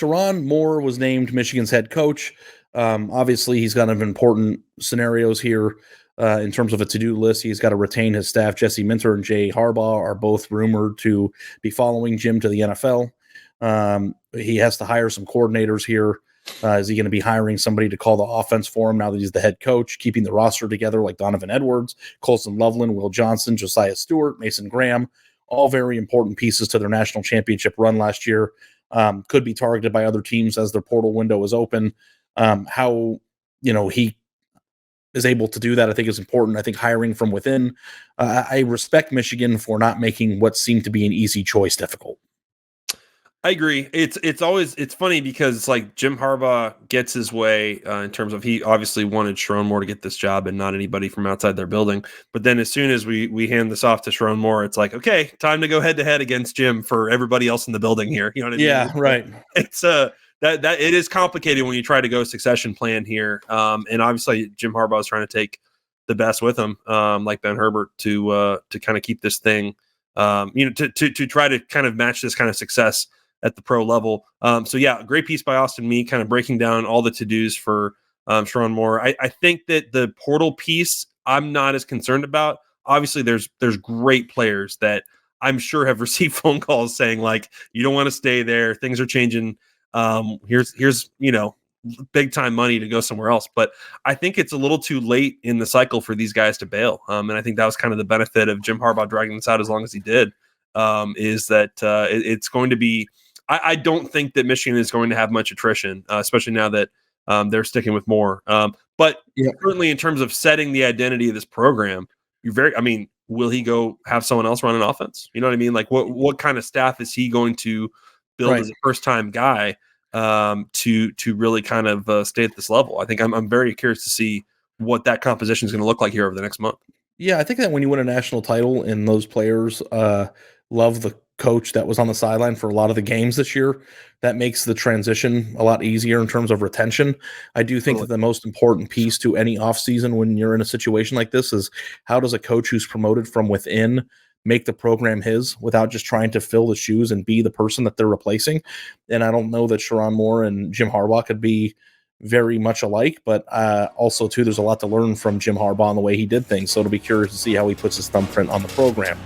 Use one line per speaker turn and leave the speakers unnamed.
Sherrone Moore was named Michigan's head coach. Obviously, he's got important scenarios here in terms of a to-do list. He's got to retain his staff. Jesse Minter and Jay Harbaugh are both rumored to be following Jim to the NFL. He has to hire some coordinators here. Is he going to be hiring somebody to call the offense for him now that he's the head coach, keeping the roster together like Donovan Edwards, Colson Loveland, Will Johnson, Josiah Stewart, Mason Graham, all very important pieces to their national championship run last year. Could be targeted by other teams as their portal window is open. How he is able to do that, I think, is important. I think hiring from within. I respect Michigan for not making what seemed to be an easy choice difficult.
I agree. It's funny because it's like Jim Harbaugh gets his way in terms of he obviously wanted Sherrone Moore to get this job and not anybody from outside their building. But then as soon as we hand this off to Sherrone Moore, it's like, okay, time to go head to head against Jim for everybody else in the building here. You know what I mean?
Yeah, right.
It's that it is complicated when you try to go succession plan here. And obviously Jim Harbaugh is trying to take the best with him, like Ben Herbert, to kind of keep this thing, to try to kind of match this kind of success at the pro level. So yeah, great piece by Austin Meek, kind of breaking down all the to-dos for Sherrone Moore. I think that the portal piece, I'm not as concerned about. Obviously there's great players that I'm sure have received phone calls saying like, you don't want to stay there. Things are changing. Here's big time money to go somewhere else. But I think it's a little too late in the cycle for these guys to bail. And I think that was kind of the benefit of Jim Harbaugh dragging this out as long as he did, is that it's going to be, I don't think that Michigan is going to have much attrition, especially now that they're sticking with Moore. But certainly in terms of setting the identity of this program, will he go have someone else run an offense? You know what I mean? Like what kind of staff is he going to build as a first-time guy to really kind of stay at this level? I think I'm very curious to see what that composition is going to look like here over the next month.
Yeah, I think that when you win a national title and those players love the coach that was on the sideline for a lot of the games this year, that makes the transition a lot easier in terms of retention. I do think that the most important piece to any offseason when you're in a situation like this is how does a coach who's promoted from within make the program his without just trying to fill the shoes and be the person that they're replacing. And I don't know that Sherrone Moore and Jim Harbaugh could be very much alike, but also too, there's a lot to learn from Jim Harbaugh and the way he did things. So it'll be curious to see how he puts his thumbprint on the program.